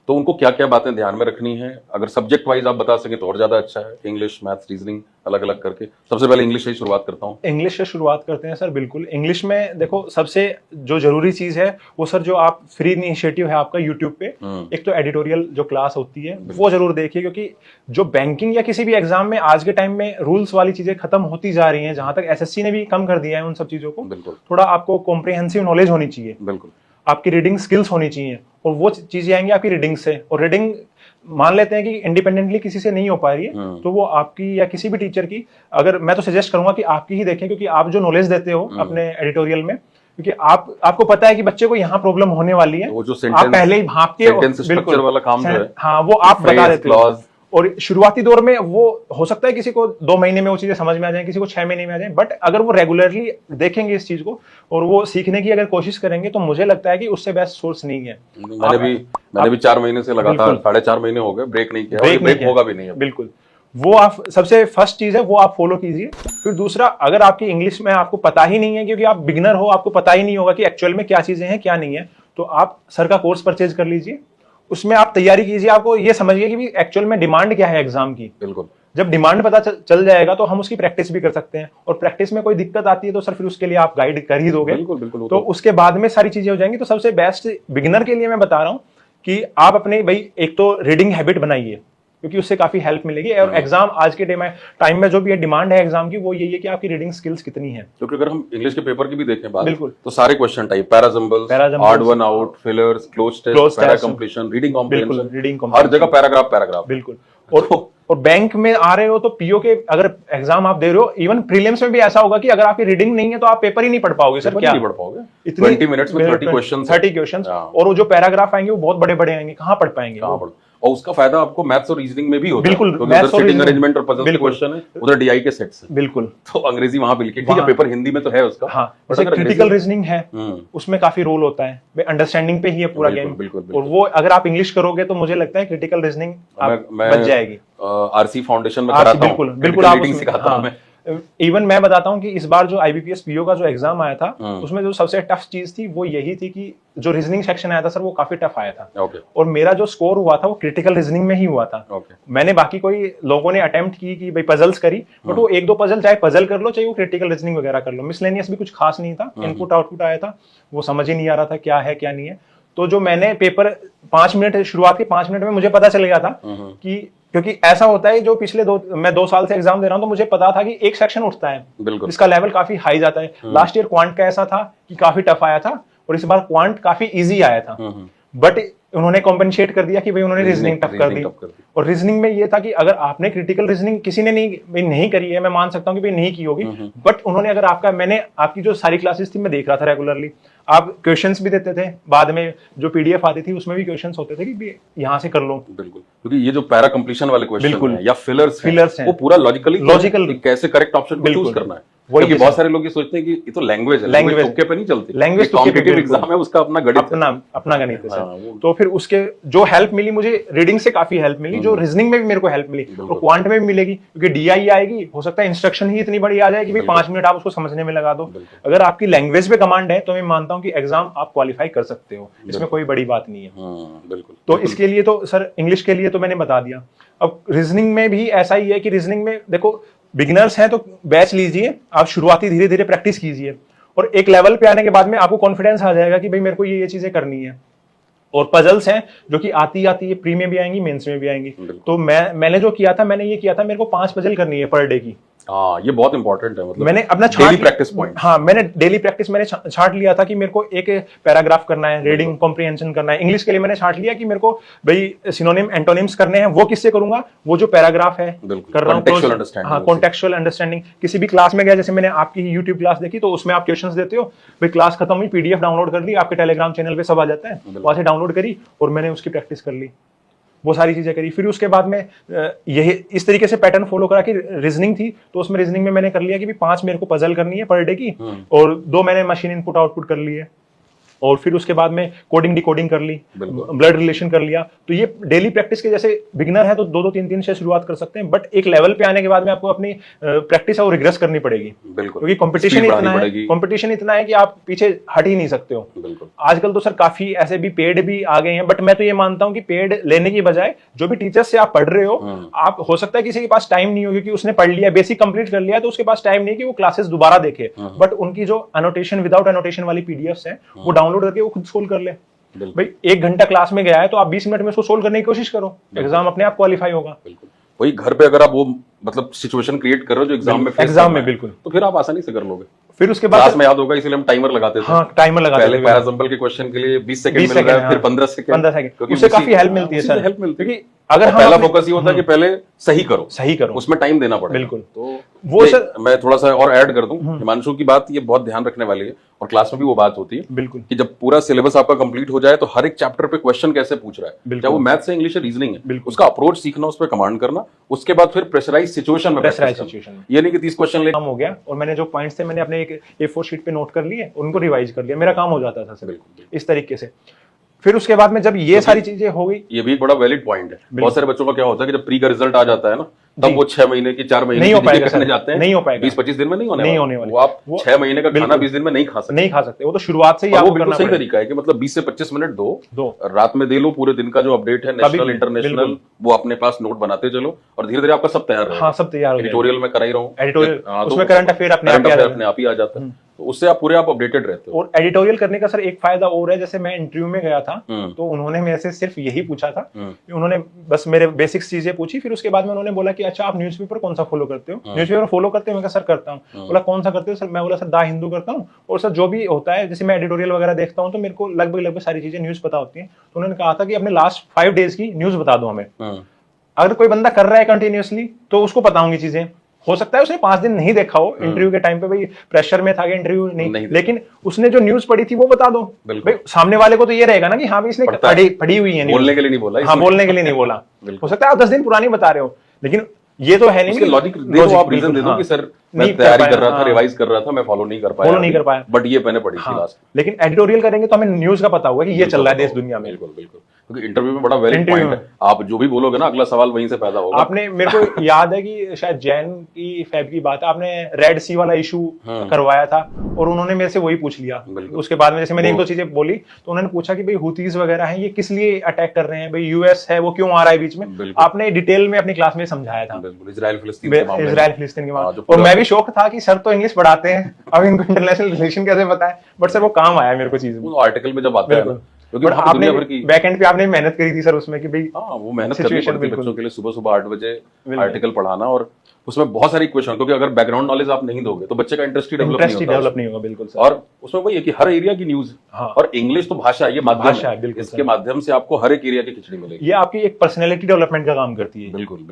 तो उनको क्या क्या बातें ध्यान में रखनी है? अगर सब्जेक्ट वाइज आप बता सकें तो और ज्यादा अच्छा है, इंग्लिश, मैथ्स, रीजनिंग अलग अलग करके। सबसे पहले इंग्लिश से ही शुरुआत करता हूँ। इंग्लिश से शुरुआत करते हैं सर। बिल्कुल, इंग्लिश में देखो सबसे जो जरूरी चीज है वो सर, जो आप फ्री इनिशिएटिव है आपका यूट्यूब पे, एक तो एडिटोरियल जो क्लास होती है वो जरूर देखिए, क्योंकि जो बैंकिंग या किसी भी एग्जाम में आज के टाइम में रूल्स वाली चीजें खत्म होती जा रही हैं, जहां तक एसएससी ने भी कम कर दिया है उन सब चीजों को। बिल्कुल। थोड़ा आपको कॉम्प्रिहेंसिव नॉलेज होनी चाहिए, बिल्कुल। आपकी रीडिंग स्किल्स होनी चाहिए, और वो चीजें आएंगी आपकी रीडिंग से। और रीडिंग मान लेते हैं कि इंडिपेंडेंटली किसी से नहीं हो पा रही है, तो वो आपकी या किसी भी टीचर की, अगर मैं तो सजेस्ट करूंगा कि आपकी ही देखें, क्योंकि आप जो नॉलेज देते हो अपने एडिटोरियल में, क्योंकि आपको पता है कि बच्चे को यहाँ प्रॉब्लम होने वाली है, वो जो आप पहले ही भाप के सेंटेंस स्ट्रक्चर वाला काम जो है, हाँ वो आप बता देते हो। और शुरुआती दौर में वो हो सकता है किसी को 2 महीने में वो चीजें समझ में आ जाए, किसी को 6 महीने में आ जाए, बट अगर वो रेगुलरली देखेंगे इस चीज को और वो सीखने की अगर कोशिश करेंगे, तो मुझे लगता है कि उससे बेस्ट सोर्स नहीं है। मैंने भी 4 महीने से लगातार 4.5 महीने हो गए, ब्रेक नहीं किया, ब्रेक होगा भी नहीं। बिल्कुल, वो आप सबसे फर्स्ट चीज है वो आप फॉलो कीजिए। फिर दूसरा, अगर आपकी इंग्लिश में आपको पता ही नहीं है, क्योंकि आप बिगिनर हो, आपको पता ही नहीं होगा कि एक्चुअल में क्या चीजें हैं क्या नहीं है, तो आप सर का कोर्स परचेज कर लीजिए, उसमें आप तैयारी कीजिए। आपको ये समझिए कि एक्चुअल में डिमांड क्या है एग्जाम की। बिल्कुल। जब डिमांड पता चल जाएगा तो हम उसकी प्रैक्टिस भी कर सकते हैं, और प्रैक्टिस में कोई दिक्कत आती है तो सर फिर उसके लिए आप गाइड कर ही दोगे। बिल्कुल, बिल्कुल। तो उसके बाद में सारी चीजें हो जाएंगी। तो सबसे बेस्ट बिगिनर के लिए मैं बता रहा हूं कि आप अपने भाई एक तो रीडिंग हैबिट बनाइए, क्योंकि उससे काफी हेल्प मिलेगी। और एग्जाम आज के टाइम में जो भी डिमांड है एग्जाम की, वो यही है कि आपकी रीडिंग स्किल्स कितनी है। क्योंकि अगर हम इंग्लिश के पेपर की भी देखें बात, बिल्कुल, तो सारे question type, parajumbles, odd one out, fillers, cloze test, para completion, reading comprehension, reading हर जगह पैराग्राफ। बिल्कुल। और बैंक में आ रहे हो तो पीओ के अगर एग्जाम आप दे रहे हो, इवन प्रीलिम्स में भी ऐसा होगा कि अगर आपकी रीडिंग नहीं है तो आप पेपर ही नहीं पढ़ पाओगे सर। क्या नहीं पढ़ पाओगे? 20 मिनट्स में 30 क्वेश्चंस, और वो जो पैराग्राफ आएंगे वो बहुत बड़े बड़े आएंगे, कहाँ पढ़ पाएंगे? और उसका फायदा आपको मैथ्स और रीजनिंग में भी होता है। बिल्कुल, उधर सिटिंग अरेंजमेंट और पजल के क्वेश्चन है, उधर डीआई के सेट्स हैं। बिल्कुल। तो अंग्रेजी वहां बिल्कुल ठीक है, पेपर हिंदी में तो है उसका। हाँ, जैसे क्रिटिकल रीजनिंग है, उसमें काफी रोल होता है, अंडरस्टैंडिंग पे ही है पूरा गेम। और वो अगर आप इंग्लिश करोगे तो मुझे लगता है क्रिटिकल रीजनिंग बच जाएगी। आरसी फाउंडेशन में कराता हूं, बिल्कुल आप सिखाता हूं मैं। इवन मैं बताता हूं कि इस बार जो आईबीपीएस पीओ का जो एग्जाम आया था, उसमें जो सबसे टफ चीज थी वो यही थी कि जो रीजनिंग सेक्शन आया था सर, वो काफी टफ आया था। और मेरा जो स्कोर हुआ था वो क्रिटिकल रीजनिंग में ही हुआ था। मैंने बाकी कोई लोगों ने अटेम्प्ट की भाई पजल्स करी, बट वो 1-2 पजल, चाहे पजल कर लो चाहे वो क्रिटिकल रीजनिंग वगैरह कर लो, मिसलेनियस भी कुछ खास नहीं था। इनपुट आउटपुट आया था, वो समझ ही नहीं आ रहा था क्या है क्या नहीं है। तो जो मैंने पेपर 5 मिनट, शुरुआत के 5 मिनट में मुझे पता चल गया था कि, क्योंकि ऐसा होता है जो पिछले मैं 2 साल से एग्जाम दे रहा हूं, तो मुझे पता था कि एक सेक्शन उठता है इसका लेवल काफी हाई जाता है। लास्ट ईयर क्वांट का ऐसा था कि काफी टफ आया था, और इस बार क्वांट काफी इजी आया था, बट उन्होंने कॉम्पेंसेट कर दिया कि भाई उन्होंने रीजनिंग टफ कर दी। और रीजनिंग में ये था कि अगर आपने क्रिटिकल रीजनिंग किसी ने नहीं करी है, मैं मान सकता हूँ कि भाई नहीं की होगी, बट उन्होंने अगर मैंने आपकी जो सारी क्लासेस थी मैं देख रहा था रेगुलरली, आप क्वेश्चंस भी देते थे, बाद में जो पीडीएफ आती थी उसमें भी क्वेश्चंस होते थे कि यहाँ से कर लो। बिल्कुल, क्योंकि ये जो पैरा कंप्लीशन वाले क्वेश्चन हैं या फिलर्स हैं, वो पूरा लॉजिकल कैसे करेक्ट ऑप्शन को चूज करना है। क्योंकि बहुत सारे लोग ये सोचते हैं कि ये तो लैंग्वेज है, लैंग्वेज तुक्के पे नहीं चलती, लैंग्वेज कॉम्पिटिटिव एग्जाम है, उसका अपना गणित, अपना गणित है सर। तो फिर उसके जो हेल्प मिली मुझे, रीडिंग से काफी हेल्प मिली, जो रीजनिंग में भी मेरे को हेल्प मिली, और क्वांट में भी मिलेगी, क्योंकि डीआई आएगी, हो सकता है इंस्ट्रक्शन ही इतनी बड़ी आ जाए कि भाई 5 मिनट आप उसको समझने में लगा दो। अगर आपकी लैंग्वेज पे कमांड है तो मैं मानता हूँ कि एग्जाम आप क्वालिफाई कर सकते हो, इसमें कोई बड़ी बात नहीं है। बिल्कुल। तो इसके लिए तो सर, इंग्लिश के लिए तो मैंने बता दिया। अब रीजनिंग में भी ऐसा ही है कि रीजनिंग में देखो, बिगिनर्स हैं तो बैच लीजिए, आप शुरुआती धीरे धीरे प्रैक्टिस कीजिए, और एक लेवल पे आने के बाद में आपको कॉन्फिडेंस आ जाएगा कि भाई मेरे को ये चीजें करनी है। और पजल्स हैं जो कि आती है, प्री में भी आएंगी, मेंस में भी आएंगी। तो मैंने जो किया था, मैंने ये किया था, मेरे को 5 पजल करनी है पर डे की। ये बहुत इंपॉर्टेंट है, मतलब मैंने अपना डेली प्रैक्टिस पॉइंट। हाँ, मैंने डेली प्रैक्टिस मैंने छांट लिया था कि मेरे को एक पैराग्राफ करना है, रीडिंग कॉम्प्रिहेंशन करना है। इंग्लिश के लिए मैंने छांट लिया कि मेरे को भाई सिनोनिम एंटोनिम्स करने हैं, वो किससे करूंगा, वो जो पैराग्राफ है कर रहा हूँ। हाँ, कॉन्टेक्चुअल अंडरस्टैंडिंग। किसी भी क्लास में गया, जैसे मैंने आपकी यूट्यूब क्लास देखी, तो उसमें आप क्वेश्चंस देते हो, भाई क्लास खत्म हुई, पीडीएफ डाउनलोड कर ली, आपके टेलीग्राम चैनल पे सब आ जाता है, वहां से डाउनलोड करी और मैंने उसकी प्रैक्टिस कर ली। वो सारी चीजें करी। फिर उसके बाद में यही इस तरीके से पैटर्न फॉलो करा कि रीजनिंग थी तो उसमें रीजनिंग में मैंने कर लिया कि भी 5 मेरे को पजल करनी है पर डे की, और 2 मैंने मशीन इनपुट आउटपुट कर लिए, और फिर उसके बाद में कोडिंग डिकोडिंग कर ली, ब्लड रिलेशन कर लिया। तो ये डेली प्रैक्टिस के, जैसे बिगिनर है तो 2-3 से शुरुआत कर सकते हैं, बट एक लेवल पे आने के बाद में आपको अपनी प्रैक्टिस है वो रिग्रेस करनी पड़ेगी, क्योंकि कंपटीशन इतना है कि आप पीछे हट ही नहीं सकते हो। आजकल तो सर काफी ऐसे भी पेड भी आ गए हैं, बट मैं तो ये मानता हूँ कि पेड लेने की बजाय जो भी टीचर्स से आप पढ़ रहे हो, आप हो सकता है किसी के पास टाइम नहीं हो क्योंकि उसने पढ़ लिया, बेसिक कंप्लीट कर लिया, तो उसके पास टाइम नहीं है कि वो क्लासेस दोबारा देखे, बट उनकी जो अनोटेशन विदाउट अनोटेशन वाली पीडीएफ्स है वो डाउनलोड करके वो खुद सोल्व कर ले। भाई 1 घंटा क्लास में गया है तो आप 20 मिनट में उसको सोल्व करने की कोशिश करो, एग्जाम अपने आप क्वालिफाई होगा। वही घर पे अगर आप वो मतलब सिचुएशन क्रिएट कर रहे हो जो एग्जाम में बिल्कुल, तो फिर आप आसानी से कर लोगे। फिर उसके बाद क्लास में याद होगा, इसलिए हम टाइमर लगाते थे। हाँ, टाइमर लगाते थे। पहले पैरासिंपल के क्वेश्चन के लिए 20 सेकंड मिल रहा है, फिर 15 सेकंड, उससे काफी हेल्प मिलती है सर, क्योंकि अगर हम पहला फोकस ये होता है कि पहले सही करो, उसमें टाइम देना पड़ेगा। बिल्कुल। तो वो सर मैं थोड़ा सा और ऐड कर दूं, हिमांशु की बात ये बहुत ध्यान रखने वाली है, और क्लास में भी वो बात होती है बिल्कुल कि जब पूरा सिलेबस आपका कंप्लीट हो जाए तो हर एक चैप्टर पे क्वेश्चन कैसे पूछ रहा है, चाहे वो मैथ से इंग्लिश है, रीजनिंग है, उसका अप्रोच सीखना, उस पर कमांड करना, उसके बाद फिर प्रेशराइज सिचुएशन में ये नहीं कि 30 क्वेश्चन ले हो गया और मैंने जो पॉइंट्स थे मैंने अपने एक A4 शीट पे नोट कर लिए, उनको रिवाइज कर लिया, मेरा काम हो जाता था सर। बिल्कुल इस तरीके से। फिर उसके बाद में जब ये सारी चीजें हो गई, ये भी एक बड़ा वैलिड पॉइंट है। बहुत सारे बच्चों का क्या होता है कि जब प्री का रिजल्ट आ जाता है ना, तब वो 6 महीने की 4 महीने नहीं हो पाएगा करने जाते हैं, नहीं हो पाएगा, 20-25 दिन में नहीं होने वाले। वो आप 6 महीने का खाना 20 दिन में नहीं खा सकते, वो तो शुरुआत से ही आपको करना सही तरीका है कि मतलब 20 से 25 मिनट दो रात में दे लो, पूरे दिन का जो अपडेट है नेशनल इंटरनेशनल वो अपने पास नोट बनाते चलो, और धीरे धीरे आपका सब तैयार है। सब तैयार, एडिटोरियल में करा ही रहा हूँ, एडिटोरियल उसमें करंट अफेयर अपने आप ही आ जाता है, तो उससे आप पूरे आप अपडेटेड रहते हो। और एडिटोरियल करने का सर एक फायदा और है, जैसे मैं इंटरव्यू में गया था तो उन्होंने मेरे से सिर्फ यही पूछा था, उन्होंने बस मेरे बेसिक्स चीजें पूछी, फिर उसके बाद में उन्होंने बोला कि अच्छा आप न्यूज़पेपर कौन सा फॉलो करते हो? न्यूज़पेपर फॉलो करते हो? मैं कहा सर करता हूँ। बोला कौन सा करते हो सर? मैं बोला सर द हिंदू करता हूँ, और सर जो भी होता है जैसे मैं एडिटोरियल वगैरह देखता हूँ तो मेरे को लगभग सारी चीजें न्यूज पता होती है। तो उन्होंने कहा था कि अपने लास्ट 5 डेज की न्यूज बता दो हमें। अगर कोई बंदा कर रहा है कंटिन्यूअसली तो उसको पता होंगी चीजें, हो सकता है उसने 5 दिन नहीं देखा हो, इंटरव्यू के टाइम पे भाई प्रेशर में था कि इंटरव्यू नहीं, लेकिन उसने जो न्यूज पढ़ी थी वो बता दो भाई, सामने वाले को तो ये रहेगा ना कि हाँ भाई इसने पढ़ी हुई है, बोलने के लिए नहीं बोला। हाँ, बोलने के लिए नहीं बोला। हो सकता है आप 10 दिन पुरानी बता रहे हो, लेकिन ये तो है नहीं, लॉजिक दे दो, आप रीजन दे दो कि सर मैं तैयारी कर रहा था, रिवाइज कर रहा था, मैं फॉलो नहीं कर पाया, बट ये मैंने पढ़ी थी लास्ट। लेकिन एडिटोरियल करेंगे तो हमें न्यूज का पता होगा कि ये चल रहा है देश दुनिया में। बिल्कुल, क्योंकि इंटरव्यू में बड़ा वैलिड पॉइंट है, आप जो भी बोलोगे ना अगला सवाल वहीं से पैदा होगा। आपने मेरे को याद है कि शायद जैन की फेब की बात है, आपने रेड सी वाला इशू करवाया था और उन्होंने मेरे से वही पूछ लिया। उसके बाद में जैसे मैंने 1-2 चीजें बोली तो उन्होंने पूछा कि भाई हुतीज वगैरह हैं ये किस लिए अटैक कर रहे हैं, भाई यूएस है वो क्यों आ रहा है बीच में, आपने डिटेल में अपनी क्लास में समझाया था। इजराइल फिलिस्तीन के मामले, और मैं भी शौक था कि सर तो इंग्लिश पढ़ाते हैं, अब इनको इंटरनेशनल रिलेशन कैसे पता है, बट सर वो काम आया मेरे को चीज, आर्टिकल में जब आता है, क्योंकि आपने बैकएंड पे आपने मेहनत करी थी सर उसमें कि भाई वो मेहनत करनी पड़ती है बच्चों के लिए, सुबह 8 बजे आर्टिकल पढ़ाना, और उसमें बहुत सारी क्वेश्चन, क्योंकि अगर बैकग्राउंड नॉलेज आप नहीं दोगे तो बच्चे का इंटरेस्ट ही डेवलप नहीं होगा। बिल्कुल सर। और उसमें वही है कि हर एरिया की न्यूज, और इंग्लिश तो भाषा, ये माध्यम है, इसके माध्यम से आपको हर एक एरिया की खिचड़ी मिलेगी। ये आपकी एक पर्सनैलिटी डेवलपमेंट का काम करती है। बिल्कुल।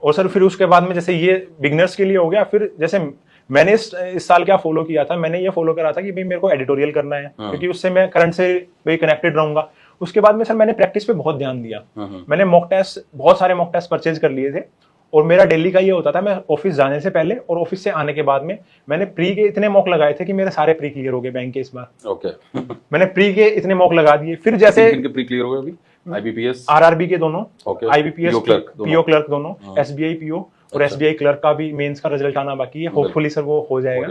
और सर फिर उसके बाद में जैसे ये बिगनर्स के लिए हो गया, फिर जैसे मैंने इस साल क्या फॉलो किया था, मैंने ये फॉलो करा था कि भाई मेरे को एडिटोरियल करना है, क्योंकि उससे मैं करंट से भाई कनेक्टेड रहूंगा। उसके बाद में सर मैंने प्रैक्टिस पे बहुत ध्यान दिया, मैंने मॉक टेस्ट, बहुत सारे मॉक टेस्ट परचेज कर लिए थे, और मेरा डेली का ये होता था, मैं ऑफिस जाने से पहले और ऑफिस से आने के बाद में मैंने प्री के इतने मॉक लगाए थे कि मेरे सारे प्री क्लियर हो गए बैंक के इस बार। ओके। मैंने प्री के इतने मॉक लगा दिए। फिर जैसे प्री क्लियर हो गए अभी आईबीपीएस आरआरबी के दोनों, आईबीपीएस पीओ क्लर्क दोनों, एसबीआई पीओ और एसबीआई क्लर्क का भी मेंस का रिजल्ट आना बाकी है, होपफुली सर वो हो जाएगा।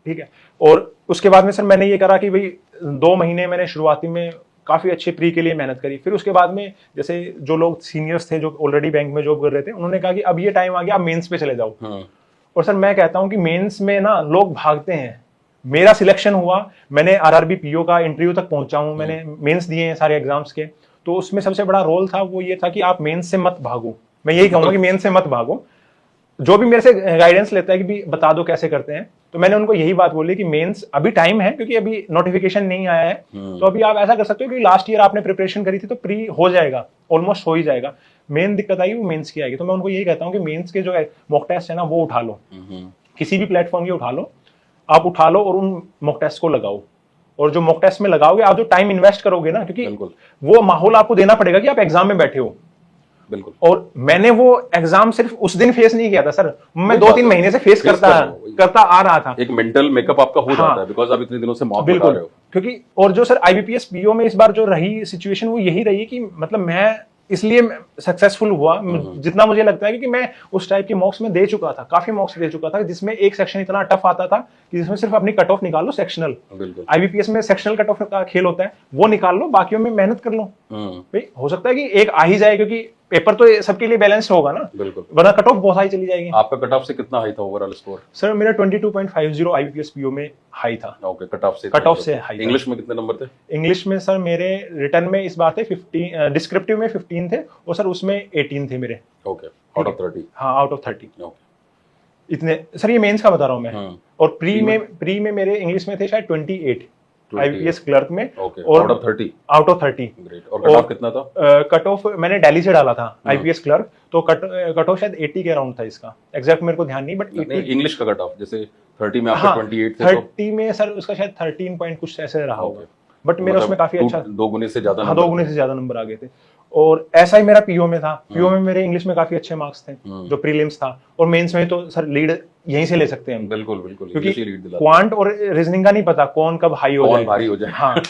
ठीक है। और उसके बाद में सर मैंने ये करा कि भाई 2 महीने मैंने शुरुआती में काफी अच्छे प्री के लिए मेहनत करी। फिर उसके बाद में जैसे जो लोग सीनियर्स थे जो ऑलरेडी बैंक में जॉब कर रहे थे, उन्होंने कहा कि अब ये टाइम आ गया, आप मेंस पे चले जाओ। और सर मैं कहता हूं कि मेंस में ना लोग भागते हैं। मेरा सिलेक्शन हुआ, मैंने आरआरबी पीओ का इंटरव्यू तक पहुंचा हूं, मैंने मेंस दिए हैं सारे एग्जाम्स के, तो उसमें सबसे बड़ा रोल था वो ये था कि आप मेंस से मत भागो। मैं यही कहूंगा कि मेंस से मत भागो। जो भी मेरे से गाइडेंस लेता है कि भी बता दो कैसे करते हैं, तो मैंने उनको यही बात बोली कि मेंस अभी टाइम है, क्योंकि अभी नोटिफिकेशन नहीं आया है, तो अभी आप ऐसा कर सकते हो कि लास्ट ईयर आपने प्रिपरेशन करी थी तो प्री हो जाएगा, ऑलमोस्ट हो ही जाएगा। मेन दिक्कत आएगी वो मेंस की आएगी। तो मैं उनको यही कहता हूँ कि मेंस के जो मॉक टेस्ट है ना वो उठा लो, किसी भी प्लेटफॉर्म के उठा लो, आप उठा लो और उन मॉक टेस्ट को लगाओ। और जो मॉक टेस्ट में लगाओगे, आप जो टाइम इन्वेस्ट करोगे ना, क्योंकि वो माहौल आपको देना पड़ेगा कि आप एग्जाम में बैठे हो, बिल्कुल। और मैंने वो एग्जाम सिर्फ उस दिन फेस नहीं किया था सर, मैं वही 2-3 बात है। महीने से फेस Face करता कर रहे हो, वही। करता आ रहा था। एक मेंटल मेकअप आपका हो हाँ। जाता है, बिकॉज आप इतने दिनों से मॉक बता बिल्कुल, रहे हो। क्योंकि और जो सर आईबीपीएस पीओ में इस बार जो रही सिचुएशन वो यही रही कि मतलब मैं इसलिए सक्सेसफुल हुआ जितना मुझे लगता है, क्योंकि मैं उस टाइप के मॉक्स में दे चुका था, काफी मॉक्स दे चुका था, जिसमें एक सेक्शन इतना टफ आता था कि जिसमें सिर्फ अपनी कट ऑफ निकाल लो सेक्शनल। बिल्कुल। आईबीपीएस में सेक्शनल कट ऑफ का खेल होता है, वो निकाल लो, बाकियों में मेहनत कर लो। भाई हो सकता है कि एक आ ही जाए, क्योंकि पेपर तो सबके लिए बैलेंस होगा ना, बिल्कुल। वरना कट ऑफ बहुत हाई चली जाएगी। आपका कट ऑफ से कितना हाई था ओवरऑल स्कोर? सर मेरा 22.50 आईबीपीएस पीओ में हाई था। ओके, कट ऑफ से हाई था। इंग्लिश में कितने नंबर थे? इंग्लिश में सर मेरे रिटर्न में इस बार थे 15, डिस्क्रिप्टिव में 15 थे, और सर उसमें 18 थे मेरे। Okay, out of 30। हाँ, आउट ऑफ 30 ओके। इतने सर, ये मेंस का बता रहा हूँ मैं। और प्री में मेरे इंग्लिश में थे शायद 28 आईपीएस क्लर्क में। ओके, और out of 30। Out of 30। Great. और कट ऑफ कितना था? कट ऑफ मैंने दिल्ली से डाला था आईपीएस क्लर्क, तो कट ऑफ शायद 80 के अराउंड था इसका, एग्जैक्ट मेरे को ध्यान नहीं, बट 80। इंग्लिश का कट ऑफ जैसे 30 में आपके हाँ, 28 थे, 30 में सर उसका शायद 13 पॉइंट कुछ ऐसे रहा होगा, बट मेरा मतलब उसमें काफी अच्छा, 2 गुने से ज्यादा हाँ, नंबर 2 गुने से ज्यादा नंबर आ गए थे। और ऐसा ही मेरा पीओ में था। पीओ में मेरे इंग्लिश में काफी अच्छे मार्क्स थे, जो प्रीलिम्स था। और मेंस में तो सर लीड यहीं से ले सकते हैं हम। बिल्कुल बिल्कुल, क्योंकि इंग्लिश ही लीड दिलाता क्वांट और रीजनिंग का नहीं पता कौन कब हाई हो कौन जाए, भारी हो जाए। हाँ।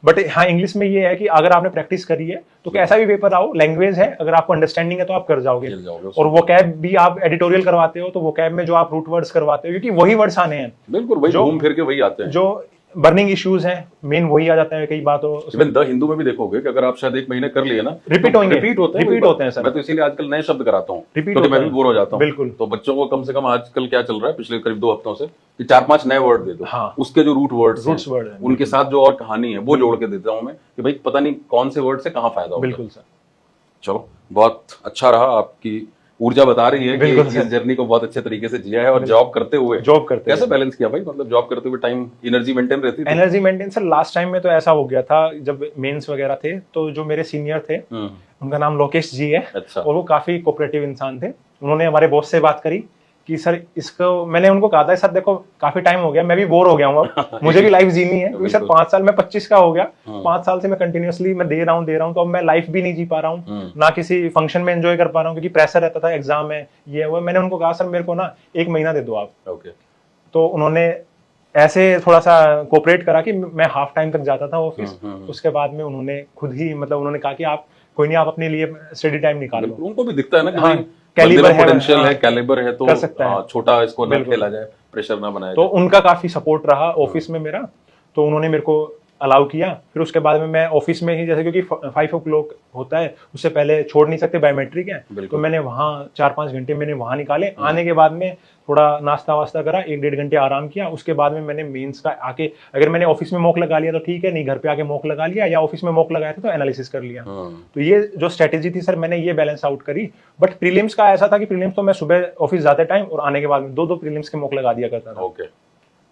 बट हाँ, इंग्लिश में ये है कि अगर आपने प्रैक्टिस करी है तो कैसा भी पेपर आओ, लैंग्वेज है, अगर आपको अंडरस्टैंडिंग है तो आप कर जाओगे। खेल जाओगे और वो कैब भी आप एडिटोरियल करवाते हो, तो वो कैब में जो आप रूट वर्ड्स करवाते हो, क्योंकि वही वर्ड्स आने हैं, बिल्कुल वही जो- घूम फिर के वही आते हैं। जो बर्निंग इश्यूज हैं मेन वही आ जाते हैं कई बातों। इवन द हिंदू में भी देखोगे कि अगर आप शायद 1 महीने कर लिए ना, रिपीट होंगे, रिपीट रिपीट होते हैं सर। मैं तो इसीलिए आजकल नए शब्द कराता हूँ, रिपीट क्योंकि मैं होते भी हैं। बोर हो जाता हूँ। बिल्कुल। तो बच्चों को कम से कम आजकल क्या चल रहा है पिछले करीब 2 हफ्तों से, कि 4-5 नए वर्ड दे दो। हाँ। उसके जो रूट वर्ड्स वर्ड हैं, उनके साथ जो और कहानी है वो जोड़ के देता हूँ मैं, कि भाई पता नहीं कौन से वर्ड से कहाँ फायदा होगा। बिल्कुल सर। चलो, बहुत अच्छा रहा, आपकी ऊर्जा बता रही है कि बिल्कुल इस सर। जर्नी को बहुत अच्छे तरीके से जिया है। और जॉब करते हुए कैसे बैलेंस किया भाई? मतलब जॉब करते हुए टाइम, एनर्जी मेंटेन रहती थी? Energy maintain sir, last time में तो ऐसा हो गया था जब मेंस वगैरह थे, तो जो मेरे सीनियर थे, उनका नाम लोकेश जी है। अच्छा। और वो काफी कोऑपरेटिव इंसान थे। उन्होंने हमारे बॉस से बात करी कि सर इसको, मैंने उनको कहा था सर देखो काफी टाइम हो गया, मैं भी बोर हो गया हूँ, अब मुझे भी लाइफ जीनी है, क्योंकि सर 5 साल में 25 का हो गया, 5 साल से मैं कंटिन्यूअसली मैं दे रहा हूँ, तो अब मैं लाइफ भी नहीं जी पा रहा हूँ, ना किसी फंक्शन में एंजॉय कर पा रहा हूँ, क्योंकि प्रेशर रहता था, एग्जाम है, ये वो। मैंने उनको कहा सर मेरे को ना 1 महीना दे दो आप। ओके। तो उन्होंने ऐसे थोड़ा सा कोऑपरेट करा कि मैं हाफ टाइम तक जाता था ऑफिस। उसके बाद में उन्होंने खुद ही, मतलब उन्होंने कहा कि आप कोई नहीं, आप अपने लिए स्टडी टाइम निकालो। उनको भी दिखता है ना कि हाँ, भाई कैलिबर है, पोटेंशियल हाँ, है, कैलिबर है, तो कर सकता है। छोटा इसको ना खेला जाए, प्रेशर ना बनाया तो जाए। उनका काफी सपोर्ट रहा ऑफिस में मेरा, तो उन्होंने मेरे को अलाउ किया। फिर उसके बाद में मैं ऑफिस में ही, जैसे क्योंकि 5 o'clock होता है, उससे पहले छोड़ नहीं सकते, बायोमेट्रिक है, तो मैंने वहाँ 4-5 घंटे मैंने वहाँ निकाले। आने के बाद में थोड़ा नाश्ता वास्ता करा, 1-1.5 घंटे आराम किया। उसके बाद में मैंने मेंस का आके, अगर मैंने ऑफिस में मॉक लगा लिया तो ठीक है, नहीं घर पे आके मॉक लगा लिया, या ऑफिस में मॉक लगाया था तो एनालिसिस कर लिया। तो ये जो स्ट्रेटेजी थी सर, मैंने ये बैलेंस आउट करी। बट प्रीलिम्स का ऐसा था कि प्रीलिम्स तो मैं सुबह ऑफिस जाते टाइम और आने के बाद में 2-2 प्रीलिम्स के मॉक लगा दिया करता था। ओके।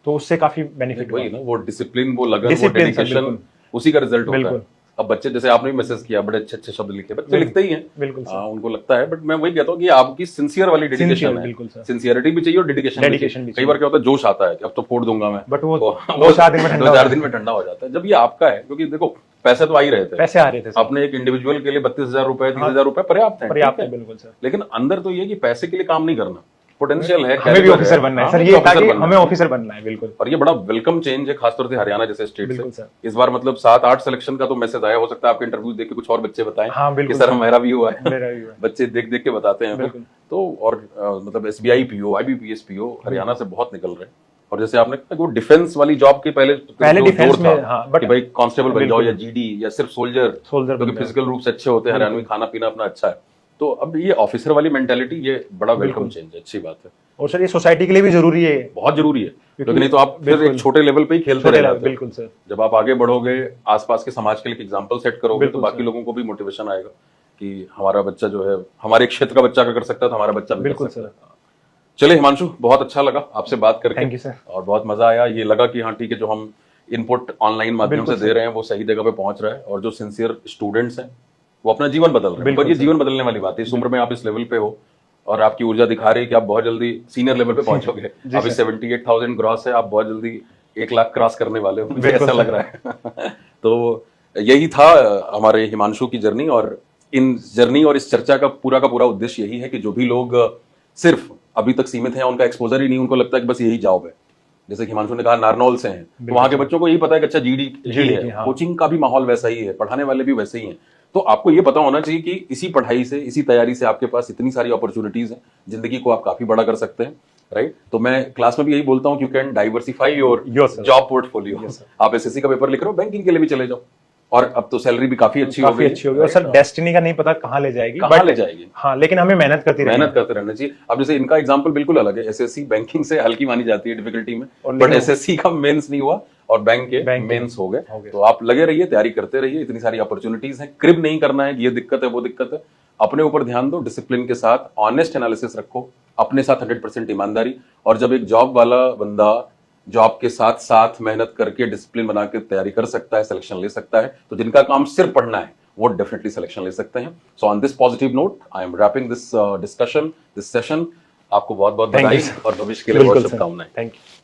तो उससे काफी बेनिफिट हुआ। वही ना, वो डिसिप्लिन, वो लगन, वो Discipline सर, डेडिकेशन, बिल्कुल। उसी का रिजल्ट होता है। बिल्कुल। अब बच्चे, जैसे आपने भी मैसेज किया, बड़े अच्छे अच्छे शब्द लिखे, बच्चे लिखते ही हैं, बिल्कुल सर। उनको लगता है। बट मैं वही कहता हूँ कि आपकी सिंसियर वाली डेडिकेशन है, बिल्कुल सर। सिंसियरिटी भी चाहिए और डेडिकेशन भी चाहिए। कई बार क्या होता है, जोश आता है कि अब तो फोड़ दूंगा मैं, बट वो तो 2-4 दिन में ठंडा 2-4 दिन में ठंडा हो जाता है। जब ये आपका है, क्योंकि देखो पैसे तो आ ही रहे थे, पैसे आ रहे थे सर। अपने एक इंडिविजुअल के लिए 32,000 रुपए, 30,000 रुपए पर्याप्त है, पर्याप्त है, बिल्कुल सर। लेकिन अंदर तो ये कि पैसे के लिए काम नहीं करना, पोटेंशियल है, हमें भी caliber ऑफिसर बनना है हाँ, सर, मुझे ये officer ताकि बनना है। हमें ऑफिसर बनना है, बिल्कुल। और ये बड़ा वेलकम चेंज है, खासतौर से हरियाणा जैसे स्टेट बिल्कुल से। सर। इस बार मतलब 7-8 सिलेक्शन का तो मैसेज आया, हो सकता है आपके इंटरव्यू देख के कुछ और बच्चे बताएं हाँ, बिल्कुल कि सर सर। हमारा भी हुआ है। मेरा भी हुआ है। बच्चे देख देख के बताते हैं बिल्कुल। तो। और मतलब SBI PO, IBPS PO Haryana से बहुत निकल रहे हैं। और जैसे आपने कहा, वो डिफेंस वाली जॉब के पहले जो डिफेंस जोर में, था हाँ, बट कि भाई कांस्टेबल बन जाओ, या जीडी, या सिर्फ सोल्जर, क्योंकि फिजिकल रूप से अच्छे होते हैं, हरियाणवी खाना पीना अपना अच्छा है। तो अब ये ऑफिसर वाली मेंटालिटी, ये बड़ा वेलकम चेंज है, अच्छी बात है। और सर ये सोसाइटी के लिए भी जरूरी है, बहुत जरूरी है, क्योंकि नहीं तो आप फिर एक छोटे लेवल पे ही खेलते रह जाते हो। बिल्कुल सर। जब आप आगे बढ़ोगे, आसपास के समाज के लिए एग्जाम्पल सेट करोगे, तो बाकी लोगों को भी मोटिवेशन आएगा कि हमारा बच्चा जो है, हमारे क्षेत्र का बच्चा कर सकता है, तो हमारा बच्चा भी कर सकता है। चलिए हिमांशु, बहुत अच्छा लगा आपसे बात करके। Thank you sir. और बहुत मजा आया, ये लगा कि हाँ ठीक है, जो हम इनपुट ऑनलाइन माध्यम से दे रहे हैं वो सही जगह पे पहुंच रहा है, और जो सिंसियर स्टूडेंट्स हैं वो अपना जीवन बदल रहे हैं। पर ये जीवन बदलने वाली बात है, इस उम्र में आप इस लेवल पे हो, और आपकी ऊर्जा दिखा रही है कि आप बहुत जल्दी सीनियर लेवल पे पहुंचोगे। अभी 78,000 ग्रॉस है, आप बहुत जल्दी 1 लाख क्रॉस करने वाले हो, मुझे ऐसा लग रहा है। तो यही था हमारे हिमांशु की जर्नी, और इन जर्नी और इस चर्चा का पूरा उद्देश्य यही है कि जो भी लोग सिर्फ अभी तक सीमित हैं, उनका एक्सपोजर ही नहीं, उनको लगता है कि बस यही जॉब है। जैसे कि हिमांशु ने कहा नारनौल से हैं, तो वहां के बच्चों को यही पता है कि अच्छा जीडी है, हाँ। कोचिंग का भी माहौल वैसा ही है, पढ़ाने वाले भी वैसे ही हैं। तो आपको ये पता होना चाहिए कि इसी पढ़ाई से, इसी तैयारी से आपके पास इतनी सारी अपॉर्चुनिटीज हैं, जिंदगी को आप काफी बड़ा कर सकते हैं, राइट। तो मैं क्लास में भी यही बोलता हूँ, you can diversify your job portfolio. आप एसएससी का पेपर लिख रहे हो, बैंकिंग के लिए भी चले जाओ, और अब तो सैलरी भी काफी अच्छी हो गई और सर डेस्टिनी का नहीं पता कहाँ ले जाएगी, कहाँ ले जाएगी। हाँ, लेकिन हमें मेहनत करते रहना चाहिए। अब जैसे इनका एग्जांपल बिल्कुल अलग है, एसएससी बैंकिंग से हल्की मानी जाती है डिफिकल्टी में, बट एसएससी का मेंस नहीं हुआ और बैंक के मेंस हो गए। तो आप लगे रहिए, तैयारी करते रहिए, इतनी सारी अपॉर्चुनिटीज हैं। क्रिब नहीं करना है कि ये दिक्कत है वो दिक्कत है, अपने ऊपर ध्यान दो, डिसिप्लिन के साथ ऑनेस्ट एनालिसिस रखो, अपने साथ 100% ईमानदारी। और जब एक जॉब वाला बंदा जॉब के साथ साथ मेहनत करके डिसिप्लिन बना के तैयारी कर सकता है, सिलेक्शन ले सकता है, तो जिनका काम सिर्फ पढ़ना है वो डेफिनेटली सिलेक्शन ले सकते हैं। So on this positive note I am wrapping this discussion, this session. आपको बहुत बहुत बधाई और भविष्य के लिए बहुत शुभकामनाएं। Thank you.